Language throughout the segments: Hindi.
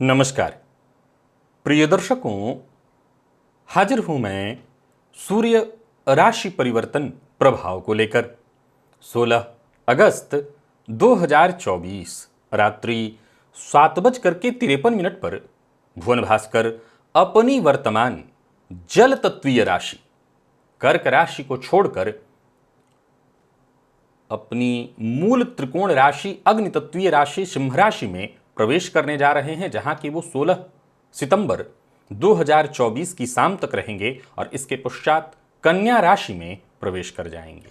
नमस्कार प्रिय दर्शकों, हाजिर हूं मैं सूर्य राशि परिवर्तन प्रभाव को लेकर। 16 अगस्त 2024 रात्रि 7:53 पर भुवन भास्कर अपनी वर्तमान जल तत्वीय राशि कर्क राशि को छोड़कर अपनी मूल त्रिकोण राशि अग्नि तत्वीय राशि सिंह राशि में प्रवेश करने जा रहे हैं, जहां की वो 16 सितंबर 2024 की शाम तक रहेंगे और इसके पश्चात कन्या राशि में प्रवेश कर जाएंगे।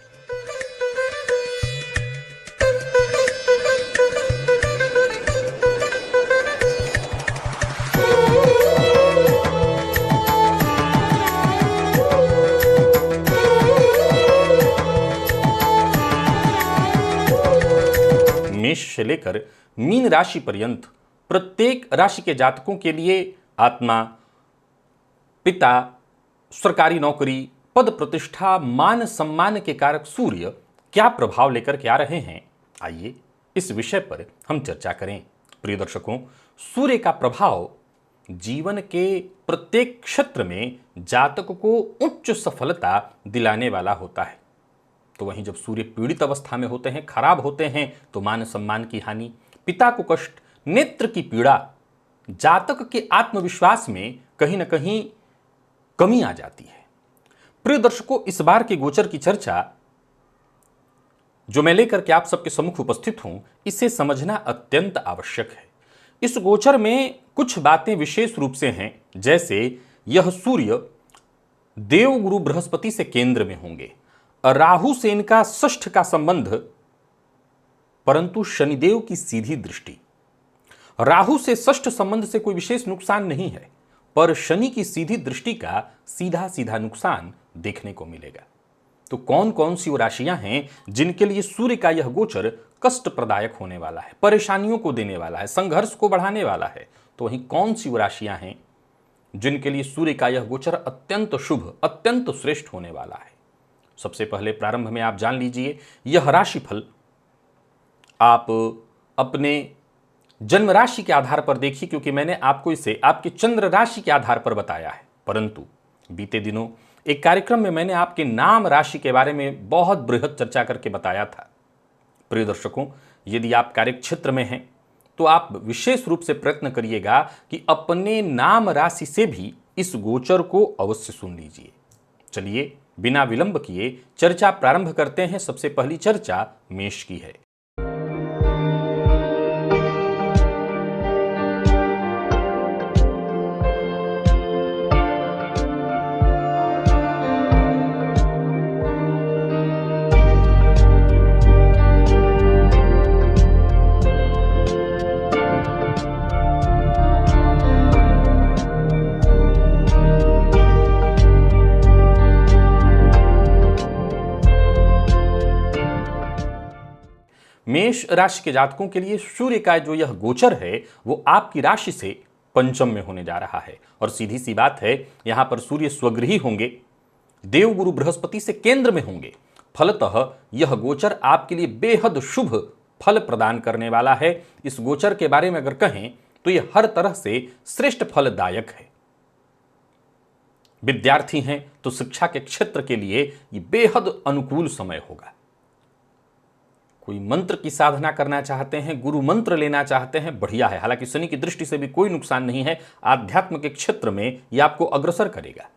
मेष से लेकर मीन राशि पर्यंत प्रत्येक राशि के जातकों के लिए आत्मा, पिता, सरकारी नौकरी, पद प्रतिष्ठा, मान सम्मान के कारक सूर्य क्या प्रभाव लेकर के आ रहे हैं, आइए इस विषय पर हम चर्चा करें। प्रिय दर्शकों, सूर्य का प्रभाव जीवन के प्रत्येक क्षेत्र में जातक को उच्च सफलता दिलाने वाला होता है। तो वहीं जब सूर्य पीड़ित अवस्था में होते हैं, खराब होते हैं, तो मान सम्मान की हानि, पिता को कष्ट, नेत्र की पीड़ा, जातक के आत्मविश्वास में कहीं ना कहीं कमी आ जाती है। प्रिय दर्शकों, इस बार के गोचर की चर्चा जो मैं लेकर के आप सबके सम्मुख उपस्थित हूं, इसे समझना अत्यंत आवश्यक है। इस गोचर में कुछ बातें विशेष रूप से हैं, जैसे यह सूर्य देवगुरु बृहस्पति से केंद्र में होंगे, राहु से इनका षष्ठ का संबंध, परंतु शनिदेव की सीधी दृष्टि। राहु से षष्ठ संबंध से कोई विशेष नुकसान नहीं है, पर शनि की सीधी दृष्टि का सीधा सीधा नुकसान देखने को मिलेगा। तो कौन कौन सी वो राशियां हैं जिनके लिए सूर्य का यह गोचर कष्ट प्रदायक होने वाला है, परेशानियों को देने वाला है, संघर्ष को बढ़ाने वाला है? तो वहीं कौन सी वो राशियां हैं जिनके लिए सूर्य का यह गोचर अत्यंत शुभ, अत्यंत श्रेष्ठ होने वाला है? सबसे पहले प्रारंभ में आप जान लीजिए यह राशिफल आप अपने जन्म राशि के आधार पर देखिए, क्योंकि मैंने आपको इसे आपके चंद्र राशि के आधार पर बताया है। परंतु बीते दिनों एक कार्यक्रम में मैंने आपके नाम राशि के बारे में बहुत बृहद चर्चा करके बताया था। प्रिय दर्शकों, यदि आप कार्यक्षेत्र में हैं तो आप विशेष रूप से प्रयत्न करिएगा कि अपने नाम राशि से भी इस गोचर को अवश्य सुन लीजिए। चलिए बिना विलंब किए चर्चा प्रारंभ करते हैं। सबसे पहली चर्चा मेष की है। मेष राशि के जातकों के लिए सूर्य का जो यह गोचर है वो आपकी राशि से पंचम में होने जा रहा है, और सीधी सी बात है, यहां पर सूर्य स्वगृही होंगे, देवगुरु बृहस्पति से केंद्र में होंगे। फलतः यह गोचर आपके लिए बेहद शुभ फल प्रदान करने वाला है। इस गोचर के बारे में अगर कहें तो यह हर तरह से श्रेष्ठ फलदायक है। विद्यार्थी हैं तो शिक्षा के क्षेत्र के लिए यह बेहद अनुकूल समय होगा। कोई मंत्र की साधना करना चाहते हैं, गुरु मंत्र लेना चाहते हैं, बढ़िया है। हालांकि शनि की दृष्टि से भी कोई नुकसान नहीं है, आध्यात्म के क्षेत्र में यह आपको अग्रसर करेगा।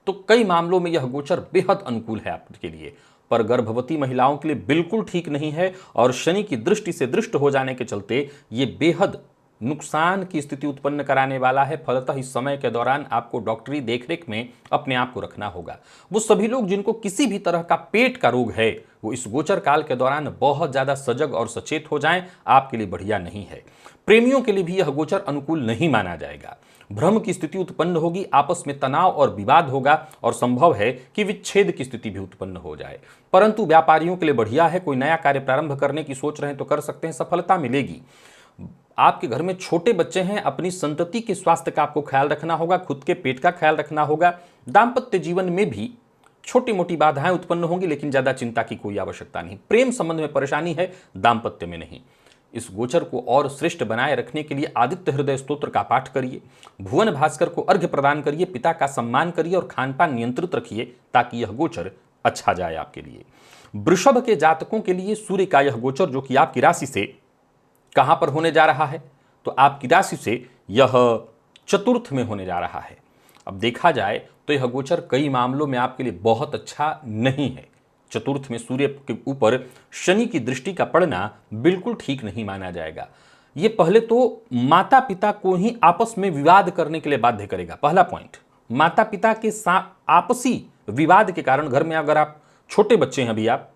तो कई मामलों में यह गोचर बेहद अनुकूल है आपके लिए, पर गर्भवती महिलाओं के लिए बिल्कुल ठीक नहीं है, और शनि की दृष्टि से दृष्ट हो जाने के चलते यह बेहद नुकसान की स्थिति उत्पन्न कराने वाला है। फलतः इस समय के दौरान आपको डॉक्टरी देखरेख में अपने आप को रखना होगा। वो सभी लोग जिनको किसी भी तरह का पेट का रोग है, वो इस गोचर काल के दौरान बहुत ज्यादा सजग और सचेत हो जाएं, आपके लिए बढ़िया नहीं है। प्रेमियों के लिए भी यह गोचर अनुकूल नहीं माना जाएगा। भ्रम की स्थिति उत्पन्न होगी, आपस में तनाव और विवाद होगा, और संभव है कि विच्छेद की स्थिति भी उत्पन्न हो जाए। परंतु व्यापारियों के लिए बढ़िया है। कोई नया कार्य प्रारंभ करने की सोच रहे हैं तो कर सकते हैं, सफलता मिलेगी। आपके घर में छोटे बच्चे हैं, अपनी संतति के स्वास्थ्य का आपको ख्याल रखना होगा, खुद के पेट का ख्याल रखना होगा। दाम्पत्य जीवन में भी छोटी मोटी बाधाएं उत्पन्न होंगी, लेकिन ज्यादा चिंता की कोई आवश्यकता नहीं। प्रेम संबंध में परेशानी है, दाम्पत्य में नहीं। इस गोचर को और श्रेष्ठ बनाए रखने के लिए आदित्य हृदय स्तोत्र का पाठ करिए, भुवन भास्कर को अर्घ्य प्रदान करिए, पिता का सम्मान करिए और खान पान नियंत्रित रखिए ताकि यह गोचर अच्छा जाए आपके लिए। वृषभ के जातकों के लिए सूर्य का यह गोचर जो कि आपकी राशि से कहां पर होने जा रहा है, तो आपकी राशि से यह चतुर्थ में होने जा रहा है। अब देखा जाए तो यह गोचर कई मामलों में आपके लिए बहुत अच्छा नहीं है। चतुर्थ में सूर्य के ऊपर शनि की दृष्टि का पड़ना बिल्कुल ठीक नहीं माना जाएगा। ये पहले तो माता पिता को ही आपस में विवाद करने के लिए बाध्य करेगा। पहला पॉइंट, माता पिता के आपसी विवाद के कारण घर में अगर आप छोटे बच्चे हैं अभी आप,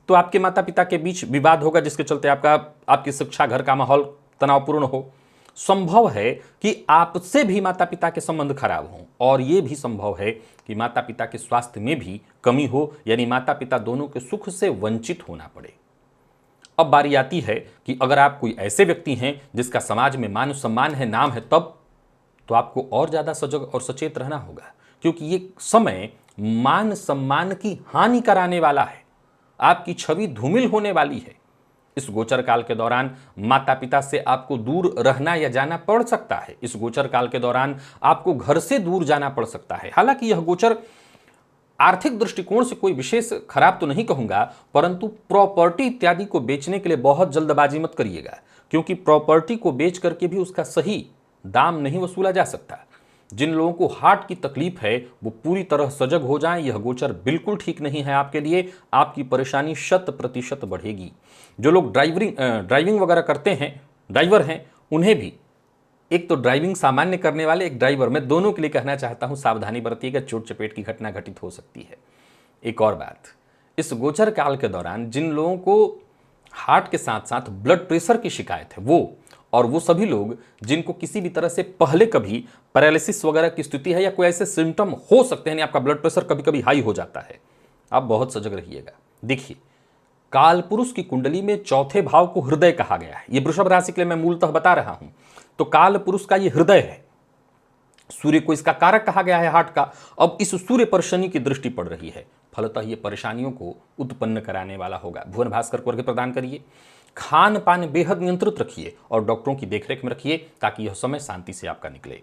तो आपके माता पिता के बीच विवाद होगा जिसके चलते आपकी शिक्षा, घर का माहौल तनावपूर्ण हो। संभव है कि आपसे भी माता पिता के संबंध खराब हों और यह भी संभव है कि माता पिता के स्वास्थ्य में भी कमी हो, यानी माता पिता दोनों के सुख से वंचित होना पड़े। अब बारी आती है कि अगर आप कोई ऐसे व्यक्ति हैं जिसका समाज में मान सम्मान है, नाम है, तब तो आपको और ज्यादा सजग और सचेत रहना होगा, क्योंकि ये समय मान सम्मान की हानि कराने वाला है। आपकी छवि धूमिल होने वाली है। इस गोचर काल के दौरान माता पिता से आपको दूर रहना या जाना पड़ सकता है। इस गोचर काल के दौरान आपको घर से दूर जाना पड़ सकता है। हालांकि यह गोचर आर्थिक दृष्टिकोण से कोई विशेष खराब तो नहीं कहूंगा, परंतु प्रॉपर्टी इत्यादि को बेचने के लिए बहुत जल्दबाजी मत करिएगा, क्योंकि प्रॉपर्टी को बेच करके भी उसका सही दाम नहीं वसूला जा सकता। जिन लोगों को हार्ट की तकलीफ है वो पूरी तरह सजग हो जाएं। यह गोचर बिल्कुल ठीक नहीं है आपके लिए। आपकी परेशानी 100% बढ़ेगी। जो लोग ड्राइविंग वगैरह करते हैं, ड्राइवर हैं, उन्हें भी, एक तो ड्राइविंग सामान्य करने वाले, एक ड्राइवर, मैं दोनों के लिए कहना चाहता हूं सावधानी बरतिएगा, चोट चपेट की घटना घटित हो सकती है। एक और बात, इस गोचर काल के दौरान जिन लोगों को हार्ट के साथ साथ ब्लड प्रेशर की शिकायत है वो सभी लोग जिनको किसी भी तरह से पहले कभी पैरालिसिस वगैरह की स्थिति है या कोई ऐसे सिम्टम हो सकते हैं, यानी आपका ब्लड प्रेशर कभी कभी हाई हो जाता है, आप बहुत सजग रहिएगा। देखिए, काल पुरुष की कुंडली में चौथे भाव को हृदय कहा गया है। यह वृषभ राशि के लिए मैं मूलतः बता रहा हूं। तो काल पुरुष का यह हृदय है। सूर्य को इसका कारक कहा गया है, हार्ट का। अब इस सूर्य पर शनि की दृष्टि पड़ रही है, फलतः यह परेशानियों को उत्पन्न कराने वाला होगा। भुवन भास्कर को अर्घ्य प्रदान करिए, खान पान बेहद नियंत्रित रखिए और डॉक्टरों की देखरेख में रखिए ताकि यह समय शांति से आपका निकले।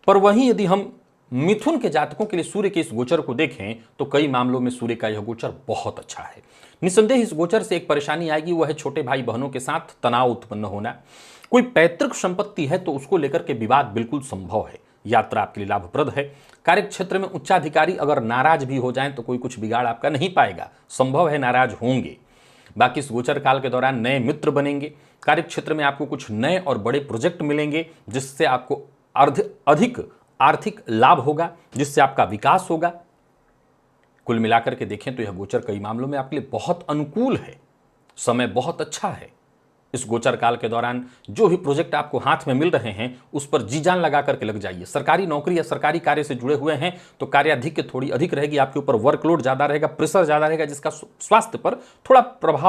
पर वहीं यदि हम मिथुन के जातकों के लिए सूर्य के इस गोचर को देखें तो कई मामलों में सूर्य का यह गोचर बहुत अच्छा है। निस्संदेह इस गोचर से एक परेशानी आएगी, वह है छोटे भाई बहनों के साथ तनाव उत्पन्न होना। कोई पैतृक संपत्ति है तो उसको लेकर के विवाद बिल्कुल संभव है। यात्रा आपके लिए लाभप्रद है। कार्य क्षेत्र में उच्चाधिकारी अगर नाराज भी हो जाएं तो कोई कुछ बिगाड़ आपका नहीं पाएगा, संभव है नाराज होंगे। बाकी इस गोचर काल के दौरान नए मित्र बनेंगे। कार्य क्षेत्र में आपको कुछ नए और बड़े प्रोजेक्ट मिलेंगे जिससे आपको अधिक आर्थिक लाभ होगा, जिससे आपका विकास होगा। कुल मिलाकर के देखें तो यह गोचर कई मामलों में आपके लिए बहुत अनुकूल है। समय बहुत अच्छा है। इस गोचर काल के दौरान जो भी प्रोजेक्ट आपको हाथ में मिल रहे हैं उस पर जी जान लगा करके लग जाइए। सरकारी नौकरी या सरकारी कार्य से जुड़े हुए हैं तो कार्याधिक्य थोड़ी अधिक रहेगी, आपके ऊपर वर्कलोड ज्यादा रहेगा, प्रेशर ज्यादा रहेगा, जिसका स्वास्थ्य पर थोड़ा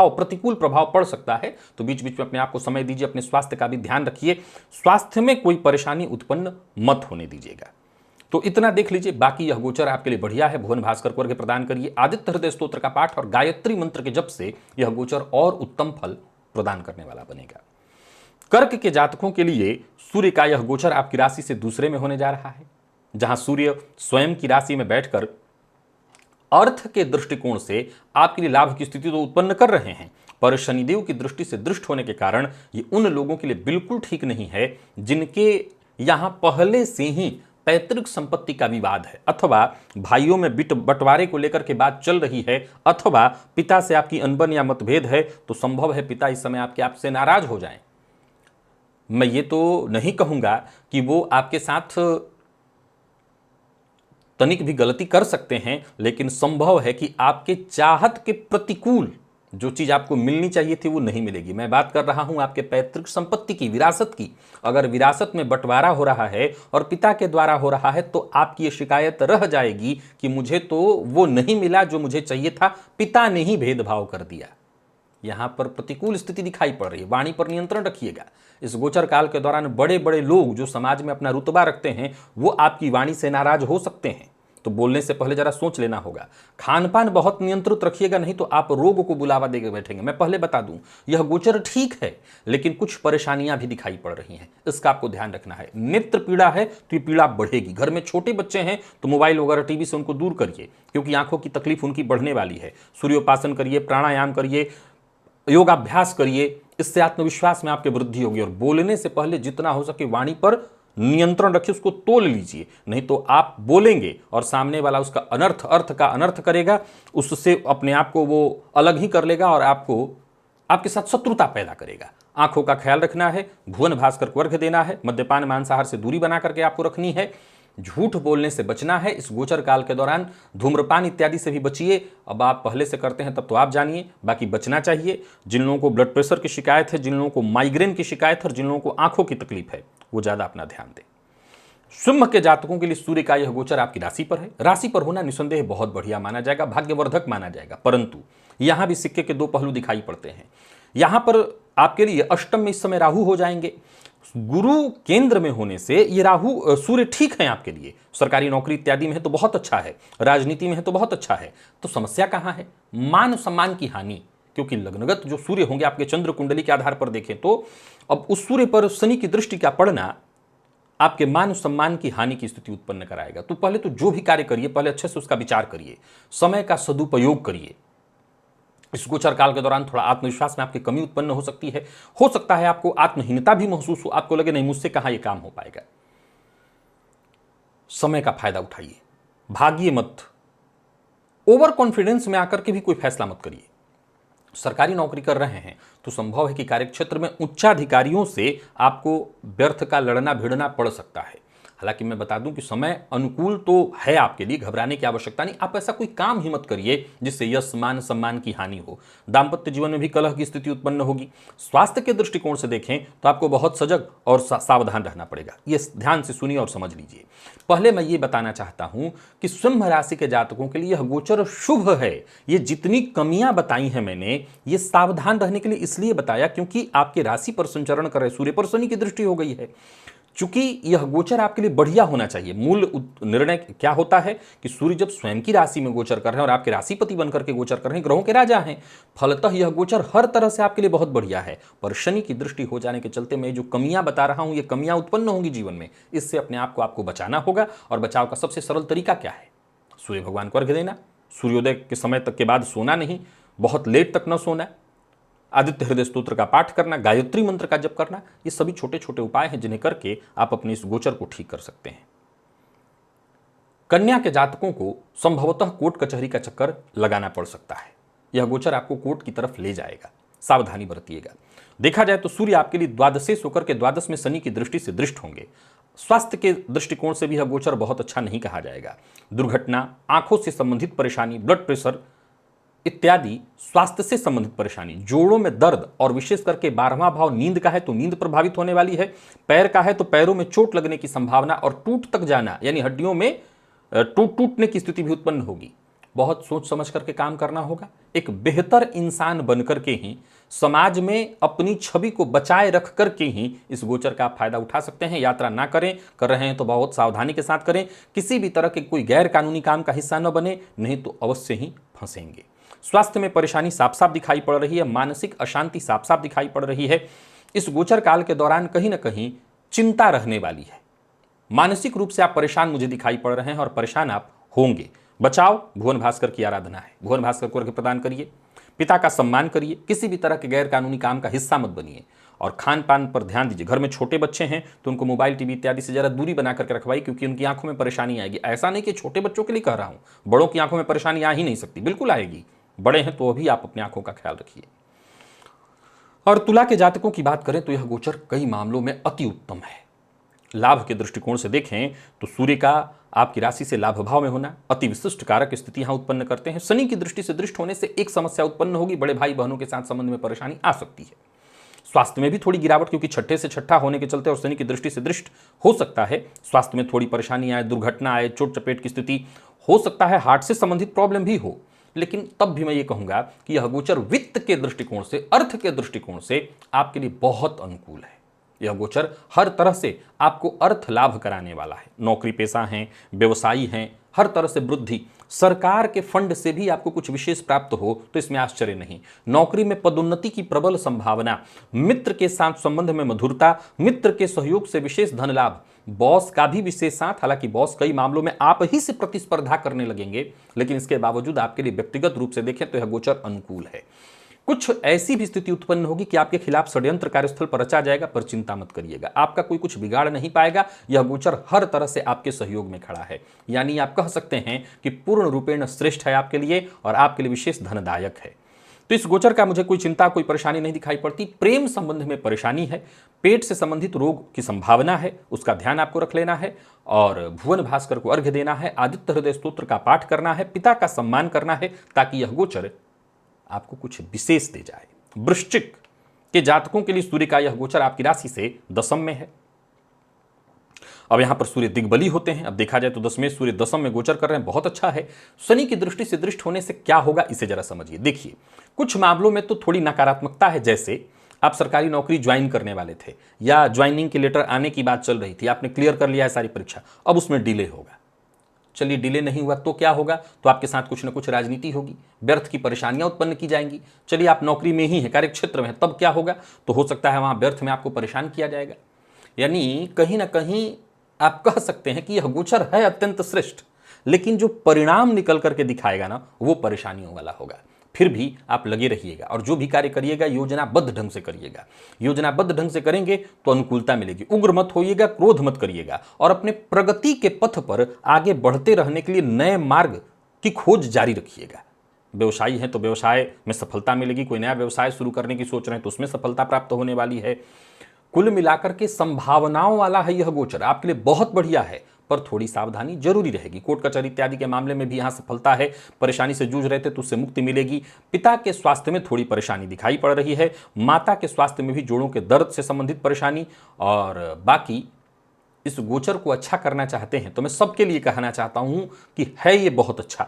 प्रतिकूल प्रभाव पड़ सकता है। तो बीच बीच में अपने आप को समय दीजिए, अपने स्वास्थ्य का भी ध्यान रखिए। स्वास्थ्य में कोई परेशानी उत्पन्न मत होने दीजिएगा। तो इतना देख लीजिए। बाकी यह गोचर आपके लिए बढ़िया है। भुवन भास्कर को अर्घ्य प्रदान करिए, आदित्य हृदय स्तोत्र का पाठ और गायत्री मंत्र के जप से यह गोचर और उत्तम फल प्रदान करने वाला बनेगा। कर्क के जातकों के लिए सूर्य का यह गोचर आपकी राशि से दूसरे में होने जा रहा है, जहां सूर्य स्वयं की राशि में बैठकर अर्थ के दृष्टिकोण से आपके लिए लाभ की स्थिति तो उत्पन्न कर रहे हैं, पर शनिदेव की दृष्टि से दृष्ट होने के कारण ये उन लोगों के लिए बिल्कुल ठीक नहीं है जिनके यहां पहले से ही पैतृक संपत्ति का विवाद है, अथवा भाइयों में बंटवारे को लेकर के बात चल रही है, अथवा पिता से आपकी अनबन या मतभेद है। तो संभव है पिता इस समय आपसे नाराज हो जाएं। मैं ये तो नहीं कहूंगा कि वो आपके साथ तनिक भी गलती कर सकते हैं, लेकिन संभव है कि आपके चाहत के प्रतिकूल जो चीज आपको मिलनी चाहिए थी वो नहीं मिलेगी। मैं बात कर रहा हूं आपके पैतृक संपत्ति की, विरासत की। अगर विरासत में बंटवारा हो रहा है और पिता के द्वारा हो रहा है तो आपकी ये शिकायत रह जाएगी कि मुझे तो वो नहीं मिला जो मुझे चाहिए था, पिता ने ही भेदभाव कर दिया। यहां पर प्रतिकूल स्थिति दिखाई पड़ रही है। वाणी पर नियंत्रण रखिएगा। इस गोचर काल के दौरान बड़े बड़े लोग जो समाज में अपना रुतबा रखते हैं वो आपकी वाणी से नाराज हो सकते हैं। तो बोलने से पहले जरा सोच लेना होगा। खान पान बहुत नियंत्रित रखिएगा, नहीं तो आप रोग को बुलावा देकर बैठेंगे। मैं पहले बता दूं, यह गोचर ठीक है, लेकिन कुछ परेशानियां भी दिखाई पड़ रही हैं, इसका आपको ध्यान रखना है। नेत्र पीड़ा है तो ये पीड़ा बढ़ेगी। घर में छोटे बच्चे हैं तो मोबाइल वगैरह टीवी से उनको दूर करिए, क्योंकि आंखों की तकलीफ उनकी बढ़ने वाली है। सूर्योपासन करिए, प्राणायाम करिए, योगाभ्यास करिए, इससे आत्मविश्वास में आपके वृद्धि होगी। और बोलने से पहले जितना हो सके वाणी पर नियंत्रण रखिए, उसको तोल लीजिए, नहीं तो आप बोलेंगे और सामने वाला उसका अर्थ का अनर्थ करेगा, उससे अपने आप को वो अलग ही कर लेगा और आपके साथ शत्रुता पैदा करेगा। आंखों का ख्याल रखना है, भुवन भास्कर को अर्घ्य देना है, मद्यपान मांसाहार से दूरी बना करके आपको रखनी है, झूठ बोलने से बचना है। इस गोचर काल के दौरान धूम्रपान इत्यादि से भी बचिए। अब आप पहले से करते हैं तब तो आप जानिए, बाकी बचना चाहिए। जिन लोगों को ब्लड प्रेशर की शिकायत है, जिन लोगों को माइग्रेन की शिकायत है और जिन लोगों को आंखों की तकलीफ है, वो ज्यादा अपना ध्यान दें। सिंह के जातकों के लिए सूर्य का यह गोचर आपकी राशि पर है। राशि पर होना निसंदेह बहुत बढ़िया माना जाएगा, भाग्यवर्धक माना जाएगा, परंतु यहां भी सिक्के के दो पहलू दिखाई पड़ते हैं। यहां पर आपके लिए अष्टम में इस समय राहु हो जाएंगे। गुरु केंद्र में होने से ये राहु सूर्य ठीक है आपके लिए। सरकारी नौकरी इत्यादि में है तो बहुत अच्छा है, राजनीति में है तो बहुत अच्छा है। तो समस्या कहां है? मान सम्मान की हानि, क्योंकि लग्नगत जो सूर्य होंगे आपके चंद्र कुंडली के आधार पर देखें तो अब उस सूर्य पर शनि की दृष्टि का पड़ना आपके मान सम्मान की हानि की स्थिति उत्पन्न कराएगा। तो पहले तो जो भी कार्य करिए, पहले अच्छे से उसका विचार करिए, समय का सदुपयोग करिए। इस गोचर काल के दौरान थोड़ा आत्मविश्वास में आपकी कमी उत्पन्न हो सकती है। हो सकता है आपको आत्महीनता भी महसूस हो, आपको लगे नहीं मुझसे कहां यह काम हो पाएगा। समय का फायदा उठाइए, भागिए मत, ओवर कॉन्फिडेंस में आकर के भी कोई फैसला मत करिए। सरकारी नौकरी कर रहे हैं तो संभव है कि कार्यक्षेत्र में उच्चाधिकारियों से आपको व्यर्थ का लड़ना भिड़ना पड़ सकता है। हालांकि मैं बता दूं कि समय अनुकूल तो है आपके लिए, घबराने की आवश्यकता नहीं। आप ऐसा कोई काम ही मत करिए जिससे यश मान सम्मान की हानि हो। दाम्पत्य जीवन में भी कलह की स्थिति उत्पन्न होगी। स्वास्थ्य के दृष्टिकोण से देखें तो आपको बहुत सजग और सावधान रहना पड़ेगा। ये ध्यान से सुनिए और समझ लीजिए। पहले मैं ये बताना चाहता हूं कि सिंह राशि के जातकों के लिए यह गोचर शुभ है। ये जितनी कमियां बताई हैं मैंने, ये सावधान रहने के लिए इसलिए बताया क्योंकि आपके राशि पर संचरण कर रहे सूर्य पर शनि की दृष्टि हो गई है। चूंकि यह गोचर आपके लिए बढ़िया होना चाहिए। मूल निर्णय क्या होता है कि सूर्य जब स्वयं की राशि में गोचर कर रहे हैं और आपके राशिपति बनकर के गोचर कर रहे हैं, ग्रहों के राजा हैं, फलतः यह गोचर हर तरह से आपके लिए बहुत बढ़िया है। पर शनि की दृष्टि हो जाने के चलते मैं जो कमियां बता रहा हूं, ये कमियां उत्पन्न होंगी जीवन में। इससे अपने आप को आपको बचाना होगा। और बचाव का सबसे सरल तरीका क्या है? सूर्य भगवान को अर्घ्य देना, सूर्योदय के समय तक के बाद सोना नहीं, बहुत लेट तक न सोना, आदित्य हृदय स्तोत्र का पाठ करना, गायत्री मंत्र का जप करना, ये सभी छोटे छोटे उपाय हैं जिन्हें करके आप अपने इस गोचर को ठीक कर सकते हैं। कन्या के जातकों को संभवतः कोर्ट कचहरी का चक्कर लगाना पड़ सकता है। यह गोचर आपको कोर्ट की तरफ ले जाएगा, सावधानी बरतिएगा। देखा जाए तो सूर्य आपके लिए द्वादशेश होकर के द्वादश में शनि की दृष्टि से दृष्ट होंगे। स्वास्थ्य के दृष्टिकोण से भी यह गोचर बहुत अच्छा नहीं कहा जाएगा। दुर्घटना, आंखों से संबंधित परेशानी, ब्लड प्रेशर इत्यादि स्वास्थ्य से संबंधित परेशानी, जोड़ों में दर्द, और विशेष करके 12वां भाव नींद का है तो नींद प्रभावित होने वाली है। पैर का है तो पैरों में चोट लगने की संभावना और टूट तक जाना, यानी हड्डियों में टूटने की स्थिति भी उत्पन्न होगी। बहुत सोच समझ करके काम करना होगा। एक बेहतर इंसान बनकर के ही, समाज में अपनी छवि को बचाए रख करके ही इस गोचर का आप फायदा उठा सकते हैं। यात्रा ना करें, कर रहे हैं तो बहुत सावधानी के साथ करें। किसी भी तरह के कोई गैर कानूनी काम का हिस्सा न बने, नहीं तो अवश्य ही फंसेंगे। स्वास्थ्य में परेशानी साफ साफ दिखाई पड़ रही है, मानसिक अशांति साफ साफ दिखाई पड़ रही है। इस गोचर काल के दौरान कहीं ना कहीं चिंता रहने वाली है। मानसिक रूप से आप परेशान मुझे दिखाई पड़ रहे हैं और परेशान आप होंगे। बचाव, भुवन भास्कर की आराधना है। भुवन भास्कर को अर्घ्य प्रदान करिए, पिता का सम्मान करिए, किसी भी तरह के गैर कानूनी काम का हिस्सा मत बनिए और खान पान पर ध्यान दीजिए। घर में छोटे बच्चे हैं तो उनको मोबाइल टीवी इत्यादि से जरा दूरी बना करके रखवाइए, क्योंकि उनकी आंखों में परेशानी आएगी। ऐसा नहीं कि छोटे बच्चों के लिए कह रहा हूं, बड़ों की आंखों में परेशानी आ ही नहीं सकती, बिल्कुल आएगी। बड़े हैं तो अभी आप अपनी आंखों का ख्याल रखिए। और तुला के जातकों की बात करें तो यह गोचर कई मामलों में अति उत्तम है। लाभ के दृष्टिकोण से देखें तो सूर्य का आपकी राशि से लाभ भाव में होना अति विशिष्ट कारक स्थिति यहां उत्पन्न करते हैं। शनि की दृष्टि से दृष्ट होने से एक समस्या उत्पन्न होगी, बड़े भाई बहनों के साथ संबंध में परेशानी आ सकती है। स्वास्थ्य में भी थोड़ी गिरावट, क्योंकि छठे से छठा होने के चलते और शनि की दृष्टि से दृष्ट हो सकता है। स्वास्थ्य में थोड़ी परेशानी आए, दुर्घटना आए, चोट चपेट की स्थिति हो सकता है, हार्ट से संबंधित प्रॉब्लम भी हो। लेकिन तब भी मैं ये कहूंगा कि यह गोचर वित्त के दृष्टिकोण से, अर्थ के दृष्टिकोण से आपके लिए बहुत अनुकूल है। यह गोचर हर तरह से आपको अर्थ लाभ कराने वाला है। नौकरी पेशा हैं, व्यवसायी हैं, हर तरह से वृद्धि, सरकार के फंड से भी आपको कुछ विशेष प्राप्त हो तो इसमें आश्चर्य नहीं। नौकरी में पदोन्नति की प्रबल संभावना, मित्र के साथ संबंध में मधुरता, मित्र के सहयोग से विशेष धन लाभ, बॉस का भी विशेष साथ, हालांकि बॉस कई मामलों में आप ही से प्रतिस्पर्धा करने लगेंगे, लेकिन इसके बावजूद आपके लिए व्यक्तिगत रूप से देखें तो यह गोचर अनुकूल है। कुछ ऐसी भी स्थिति उत्पन्न होगी कि आपके खिलाफ षड्यंत्र कार्यस्थल पर रचा जाएगा, पर चिंता मत करिएगा, आपका कोई कुछ बिगाड़ नहीं पाएगा। यह गोचर हर तरह से आपके सहयोग में खड़ा है, यानी आप कह सकते हैं कि पूर्ण रूपेण श्रेष्ठ है आपके लिए और आपके लिए विशेष धनदायक है। तो इस गोचर का मुझे कोई चिंता, कोई परेशानी नहीं दिखाई पड़ती। प्रेम संबंध में परेशानी है, पेट से संबंधित रोग की संभावना है, उसका ध्यान आपको रख लेना है और भुवन भास्कर को अर्घ्य देना है, आदित्य हृदय स्तोत्र का पाठ करना है, पिता का सम्मान करना है, ताकि यह गोचर आपको कुछ विशेष दे जाए। वृश्चिक के जातकों के लिए सूर्य का यह गोचर आपकी राशि से दशम में है। अब यहां पर सूर्य दिग्बली होते हैं। अब देखा जाए तो दशमें सूर्य दशम में गोचर कर रहे हैं, बहुत अच्छा है। शनि की दृष्टि से दृष्ट होने से क्या होगा इसे जरा समझिए। देखिए, कुछ मामलों में तो थोड़ी नकारात्मकता है, जैसे आप सरकारी नौकरी ज्वाइन करने वाले थे या ज्वाइनिंग के लेटर आने की बात चल रही थी, आपने क्लियर कर लिया है सारी परीक्षा, अब उसमें डिले होगा। चलिए, डिले नहीं हुआ तो क्या होगा, तो आपके साथ कुछ ना कुछ राजनीति होगी, व्यर्थ की परेशानियां उत्पन्न की जाएंगी। चलिए, आप नौकरी में ही हैं, कार्यक्षेत्र में हैं, तब क्या होगा, तो हो सकता है वहां व्यर्थ में आपको परेशान किया जाएगा। यानी कहीं ना कहीं आप कह सकते हैं कि यह गोचर है अत्यंत श्रेष्ठ, लेकिन जो परिणाम निकल करके दिखाएगा ना, वो परेशानियों वाला होगा। फिर भी आप लगे रहिएगा और जो भी कार्य करिएगा योजनाबद्ध ढंग से करिएगा। योजनाबद्ध ढंग से करेंगे तो अनुकूलता मिलेगी। उग्र मत होइएगा, क्रोध मत करिएगा और अपने प्रगति के पथ पर आगे बढ़ते रहने के लिए नए मार्ग की खोज जारी रखिएगा। व्यवसायी हैं तो व्यवसाय में सफलता मिलेगी, कोई नया व्यवसाय शुरू करने की सोच रहे हैं तो उसमें सफलता प्राप्त होने वाली है। कुल मिलाकर के संभावनाओं वाला है यह गोचर, आपके लिए बहुत बढ़िया है, पर थोड़ी सावधानी जरूरी रहेगी। कोर्ट कचहरी इत्यादि के मामले में भी यहां सफलता है, परेशानी से जूझ रहे थे तो उससे मुक्ति मिलेगी। पिता के स्वास्थ्य में थोड़ी परेशानी दिखाई पड़ रही है, माता के स्वास्थ्य में भी जोड़ों के दर्द से संबंधित परेशानी। और बाकी इस गोचर को अच्छा करना चाहते हैं तो मैं सबके लिए कहना चाहता हूं कि है ये बहुत अच्छा।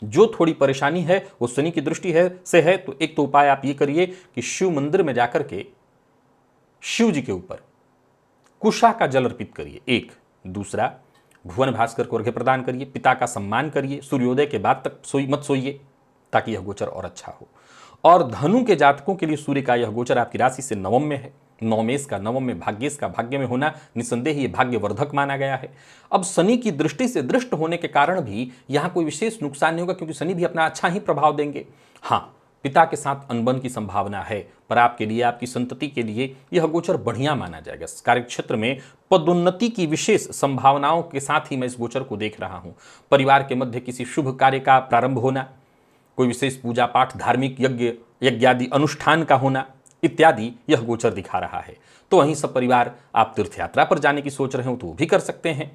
जो थोड़ी परेशानी है वो शनि की दृष्टि से है, तो एक तो उपाय आप ये करिए कि शिव मंदिर में जाकर के शिव जी के ऊपर कुशा का जल अर्पित करिए, एक। दूसरा, भुवन भास्कर को अर्घ्य प्रदान करिए, पिता का सम्मान करिए, सूर्योदय के बाद तक मत सोइए, ताकि यह गोचर और अच्छा हो। और धनु के जातकों के लिए सूर्य का यह गोचर आपकी राशि से नवम में है। नवमेश का नवम में, भाग्येश का भाग्य में होना निसंदेह ये भाग्यवर्धक माना गया है। अब शनि की दृष्टि से दृष्ट होने के कारण भी यहां कोई विशेष नुकसान नहीं होगा, क्योंकि शनि भी अपना अच्छा ही प्रभाव देंगे। हाँ, पिता के साथ अनबन की संभावना है, पर आपके लिए, आपकी संतति के लिए यह गोचर बढ़िया माना जाएगा। कार्यक्षेत्र में पदोन्नति की विशेष संभावनाओं के साथ ही मैं इस गोचर को देख रहा हूं। परिवार के मध्य किसी शुभ कार्य का प्रारंभ होना, कोई विशेष पूजा पाठ, धार्मिक यज्ञादि अनुष्ठान का होना इत्यादि यह गोचर दिखा रहा है। तो वहीं सब परिवार आप तीर्थ यात्रा पर जाने की सोच रहे हो तो वो भी कर सकते हैं।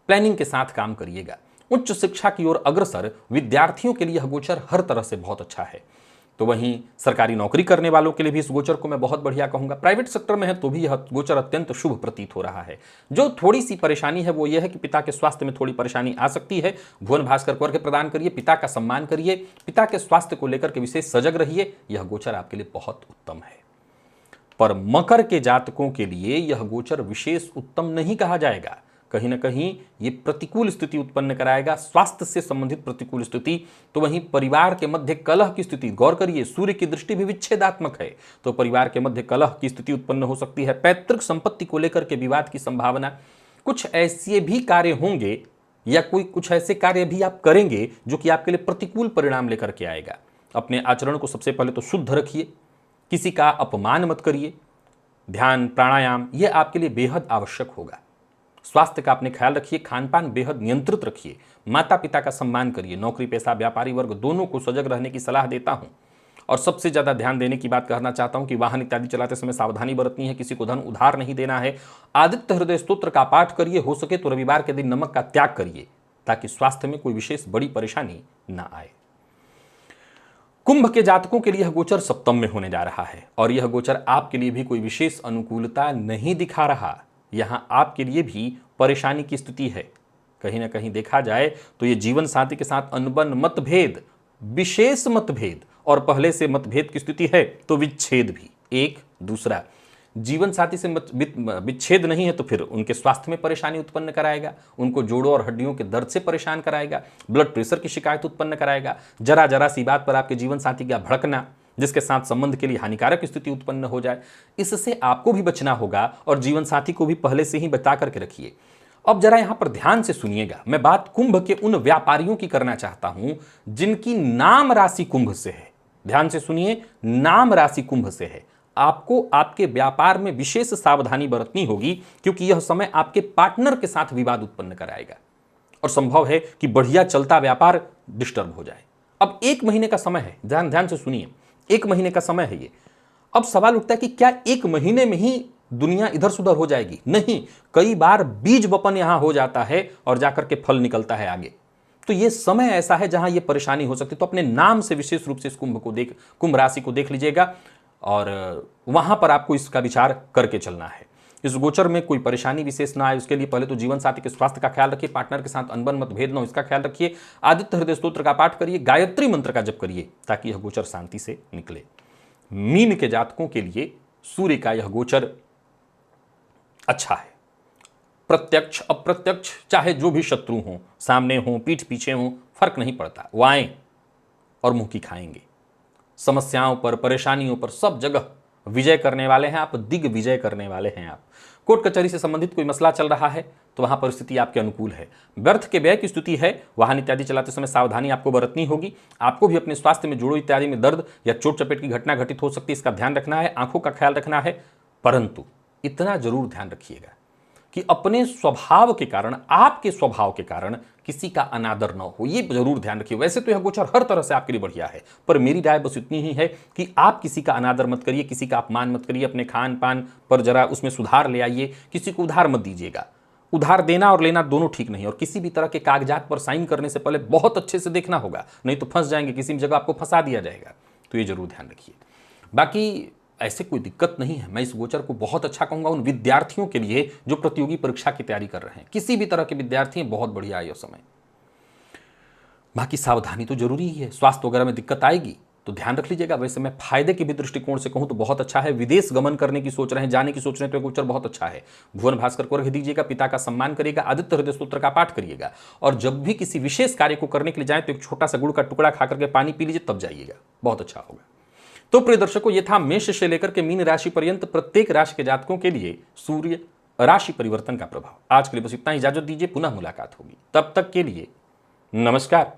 प्लानिंग के साथ काम करिएगा। उच्च शिक्षा की ओर अग्रसर विद्यार्थियों के लिए यह गोचर हर तरह से बहुत अच्छा है। तो वहीं सरकारी नौकरी करने वालों के लिए भी इस गोचर को मैं बहुत बढ़िया कहूंगा। प्राइवेट सेक्टर में है तो भी यह गोचर अत्यंत शुभ प्रतीत हो रहा है। जो थोड़ी सी परेशानी है वो यह है कि पिता के स्वास्थ्य में थोड़ी परेशानी आ सकती है। भुवन भास्कर को अर्घ्य प्रदान करिए, पिता का सम्मान करिए, पिता के स्वास्थ्य को लेकर के विशेष सजग रहिए। यह गोचर आपके लिए बहुत उत्तम है। पर मकर के जातकों के लिए यह गोचर विशेष उत्तम नहीं कहा जाएगा। कहीं ना कहीं ये प्रतिकूल स्थिति उत्पन्न कराएगा, स्वास्थ्य से संबंधित प्रतिकूल स्थिति। तो वहीं परिवार के मध्य कलह की स्थिति, गौर करिए सूर्य की दृष्टि भी विच्छेदात्मक है, तो परिवार के मध्य कलह की स्थिति उत्पन्न हो सकती है। पैतृक संपत्ति को लेकर के विवाद की संभावना। कुछ ऐसे भी कार्य होंगे या कुछ ऐसे कार्य भी आप करेंगे जो कि आपके लिए प्रतिकूल परिणाम लेकर के आएगा। अपने आचरण को सबसे पहले तो शुद्ध रखिए, किसी का अपमान मत करिए। ध्यान, प्राणायाम ये आपके लिए बेहद आवश्यक होगा। स्वास्थ्य का अपने ख्याल रखिए, खानपान बेहद नियंत्रित रखिए, माता पिता का सम्मान करिए। नौकरी पेशा, व्यापारी वर्ग दोनों को सजग रहने की सलाह देता हूं। और सबसे ज्यादा ध्यान देने की बात कहना चाहता हूं कि वाहन इत्यादि चलाते समय सावधानी बरतनी है, किसी को धन उधार नहीं देना है। आदित्य हृदय स्तोत्र का पाठ करिए, हो सके तो रविवार के दिन नमक का त्याग करिए, ताकि स्वास्थ्य में कोई विशेष बड़ी परेशानी ना आए। कुंभ के जातकों के लिए यह गोचर सप्तम में होने जा रहा है और यह गोचर आपके लिए भी कोई विशेष अनुकूलता नहीं दिखा रहा। यहां आपके लिए भी परेशानी की स्थिति है। कहीं ना कहीं देखा जाए तो यह जीवन साथी के साथ अनबन, मतभेद, विशेष मतभेद और पहले से मतभेद की स्थिति है तो विच्छेद भी। एक। दूसरा, जीवन साथी से विच्छेद नहीं है तो फिर उनके स्वास्थ्य में परेशानी उत्पन्न कराएगा, उनको जोड़ों और हड्डियों के दर्द से परेशान कराएगा, ब्लड प्रेशर की शिकायत उत्पन्न कराएगा, जरा जरा सी बात पर आपके जीवन साथी का भड़कना, जिसके साथ संबंध के लिए हानिकारक स्थिति उत्पन्न हो जाए, इससे आपको भी बचना होगा और जीवन साथी को भी पहले से ही बता करके रखिए। अब जरा यहां पर ध्यान से सुनिएगा, मैं बात कुंभ के उन व्यापारियों की करना चाहता हूं जिनकी नाम राशि कुंभ से है। ध्यान से सुनिए, नाम राशि कुंभ से है। आपको आपके व्यापार में विशेष सावधानी बरतनी होगी, क्योंकि यह समय आपके पार्टनर के साथ विवाद उत्पन्न कराएगा और संभव है कि बढ़िया चलता व्यापार डिस्टर्ब हो जाए। अब 1 महीने का समय है, ध्यान से सुनिए, 1 महीने का समय है ये। अब सवाल उठता है कि क्या 1 महीने में ही दुनिया इधर सुधर हो जाएगी? नहीं, कई बार बीज वपन यहां हो जाता है और जाकर के फल निकलता है आगे। तो ये समय ऐसा है जहां ये परेशानी हो सकती है। तो अपने नाम से विशेष रूप से इस कुंभ राशि को देख लीजिएगा और वहां पर आपको इसका विचार करके चलना है। इस गोचर में कोई परेशानी विशेष ना आए, उसके लिए पहले तो जीवन साथी के स्वास्थ्य का ख्याल रखिए, पार्टनर के साथ अनबन मतभेद न हो इसका ख्याल रखिए, आदित्य हृदय स्तोत्र का पाठ करिए, गायत्री मंत्र का जप करिए ताकि यह गोचर शांति से निकले। मीन के जातकों के लिए सूर्य का यह गोचर अच्छा है। प्रत्यक्ष अप्रत्यक्ष चाहे जो भी शत्रु हों, सामने हों पीठ पीछे हों, फर्क नहीं पड़ता, वो आए और मुंह की खाएंगे। समस्याओं पर, परेशानियों पर सब जगह विजय करने वाले हैं आप, दिग्विजय करने वाले हैं आप। कोर्ट कचहरी से संबंधित कोई मसला चल रहा है तो वहां परिस्थिति आपके अनुकूल है। व्यर्थ के व्यय की स्थिति है, वाहन इत्यादि चलाते समय सावधानी आपको बरतनी होगी। आपको भी अपने स्वास्थ्य में जोड़ों इत्यादि में दर्द या चोट चपेट की घटना घटित हो सकती है, इसका ध्यान रखना है, आंखों का ख्याल रखना है। परंतु इतना जरूर ध्यान रखिएगा कि अपने स्वभाव के कारण, आपके स्वभाव के कारण किसी का अनादर न हो, ये जरूर ध्यान रखिए। वैसे तो यह गोचर हर तरह से आपके लिए बढ़िया है, पर मेरी राय बस इतनी ही है कि आप किसी का अनादर मत करिए, किसी का अपमान मत करिए, अपने खान पान पर जरा उसमें सुधार ले आइए। किसी को उधार मत दीजिएगा, उधार देना और लेना दोनों ठीक नहीं। और किसी भी तरह के कागजात पर साइन करने से पहले बहुत अच्छे से देखना होगा, नहीं तो फंस जाएंगे, किसी भी जगह आपको फंसा दिया जाएगा। तो ये जरूर ध्यान रखिए। बाकी ऐसे कोई दिक्कत नहीं है। मैं इस गोचर को बहुत अच्छा कहूंगा उन विद्यार्थियों के लिए जो प्रतियोगी परीक्षा की तैयारी कर रहे हैं, किसी भी तरह के विद्यार्थी हैं, बहुत बढ़िया है यह समय। बाकी सावधानी तो जरूरी ही है, स्वास्थ्य वगैरह में दिक्कत आएगी तो ध्यान रख लीजिएगा। वैसे मैं फायदे के भी दृष्टिकोण से कहूं तो बहुत अच्छा है। विदेश गमन करने की सोच रहे हैं, जाने की सोच रहे हैं तो गोचर बहुत अच्छा है। भुवन भास्कर को अर्घ्य दीजिएगा, पिता का सम्मान करिएगा, आदित्य हृदय स्तोत्र का पाठ करिएगा और जब भी किसी विशेष कार्य को करने के लिए जाए तो एक छोटा सा गुड़ का टुकड़ा खा करके पानी पी लीजिए, तब जाइएगा, बहुत अच्छा होगा। तो प्रिय दर्शकों, ये था मेष से लेकर के मीन राशि पर्यंत प्रत्येक राशि के जातकों के लिए सूर्य राशि परिवर्तन का प्रभाव। आज के लिए बस इतना ही, इजाजत दीजिए, पुनः मुलाकात होगी। तब तक के लिए नमस्कार।